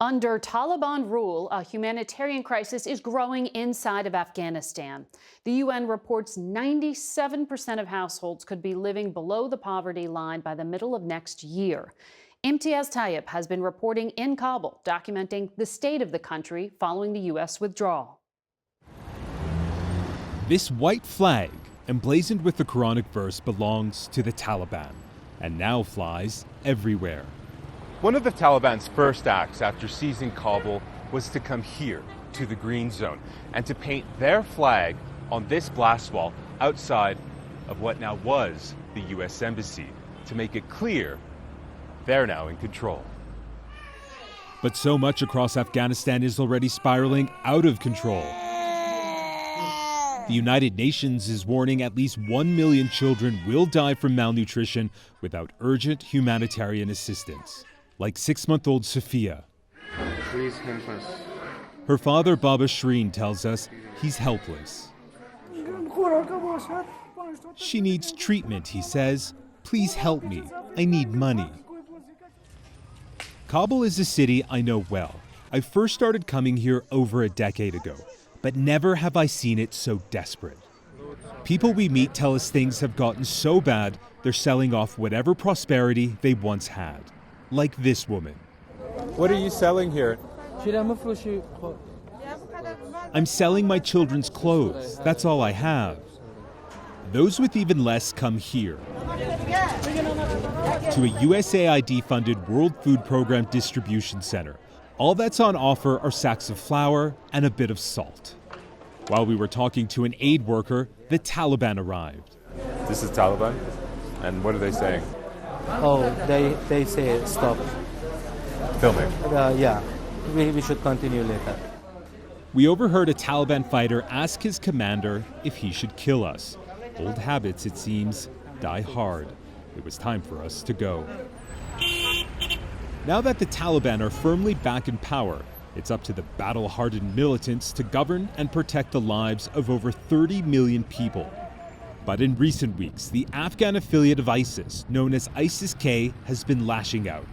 Under Taliban rule, a humanitarian crisis is growing inside of Afghanistan. The UN reports 97% of households could be living below the poverty line by the middle of next year. Imtiaz Tyab has been reporting in Kabul, documenting the state of the country following the U.S. withdrawal. This white flag, emblazoned with the Quranic verse, belongs to the Taliban and now flies everywhere. One of the Taliban's first acts after seizing Kabul was to come here to the green zone and to paint their flag on this blast wall outside of what now was the U.S. Embassy to make it clear they're now in control. But so much across Afghanistan is already spiraling out of control. The United Nations is warning at least 1 million children will die from malnutrition without urgent humanitarian assistance. Like 6-month-old Sophia. Please help us. Her father, Baba Shreen, tells us he's helpless. She needs treatment, he says. Please help me. I need money. Kabul is a city I know well. I first started coming here over a decade ago, but never have I seen it so desperate. People we meet tell us things have gotten so bad, they're selling off whatever prosperity they once had. Like this woman. What are you selling here? I'm selling my children's clothes. That's all I have. Those with even less come here to a USAID-funded World Food Program distribution center. All that's on offer are sacks of flour and a bit of salt. While we were talking to an aid worker, the Taliban arrived. This is Taliban? And what are they saying? Oh, they say stop. Filming? Yeah, we should continue later. We overheard a Taliban fighter ask his commander if he should kill us. Old habits, it seems, die hard. It was time for us to go. Now that the Taliban are firmly back in power, it's up to the battle-hardened militants to govern and protect the lives of over 30 million people. But in recent weeks, the Afghan affiliate of ISIS, known as ISIS-K, has been lashing out.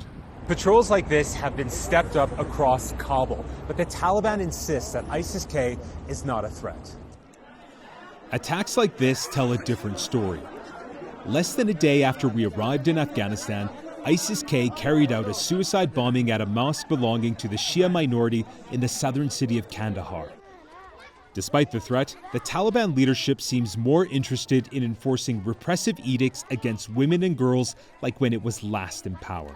Patrols like this have been stepped up across Kabul, but the Taliban insists that ISIS-K is not a threat. Attacks like this tell a different story. Less than a day after we arrived in Afghanistan, ISIS-K carried out a suicide bombing at a mosque belonging to the Shia minority in the southern city of Kandahar. Despite the threat, the Taliban leadership seems more interested in enforcing repressive edicts against women and girls like when it was last in power,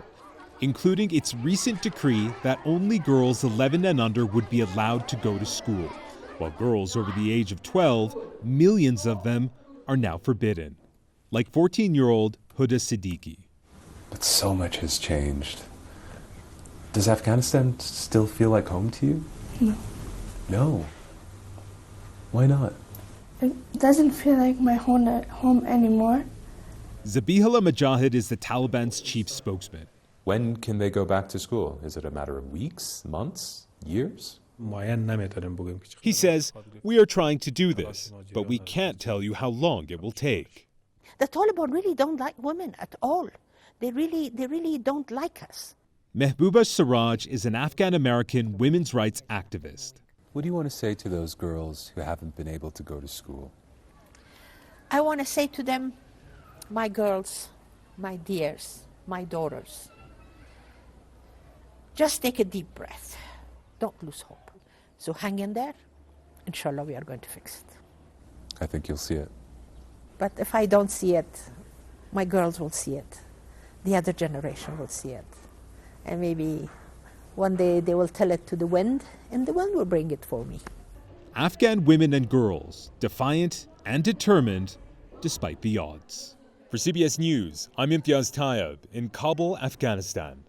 including its recent decree that only girls 11 and under would be allowed to go to school, while girls over the age of 12, millions of them, are now forbidden. Like 14-year-old Huda Siddiqui. But so much has changed. Does Afghanistan still feel like home to you? No. No? Why not? It doesn't feel like my home anymore. Zabihullah Mujahid is the Taliban's chief spokesman. When can they go back to school? Is it a matter of weeks, months, years? He says, we are trying to do this, but we can't tell you how long it will take. The Taliban really don't like women at all. They really don't like us. Mehbooba Siraj is an Afghan-American women's rights activist. What do you want to say to those girls who haven't been able to go to school? I want to say to them, my girls, my dears, my daughters, just take a deep breath. Don't lose hope. So hang in there. Inshallah, we are going to fix it. I think you'll see it. But if I don't see it, my girls will see it. The other generation will see it. And maybe one day they will tell it to the wind, and the wind will bring it for me. Afghan women and girls, defiant and determined despite the odds. For CBS News, I'm Imtiaz Tyab in Kabul, Afghanistan.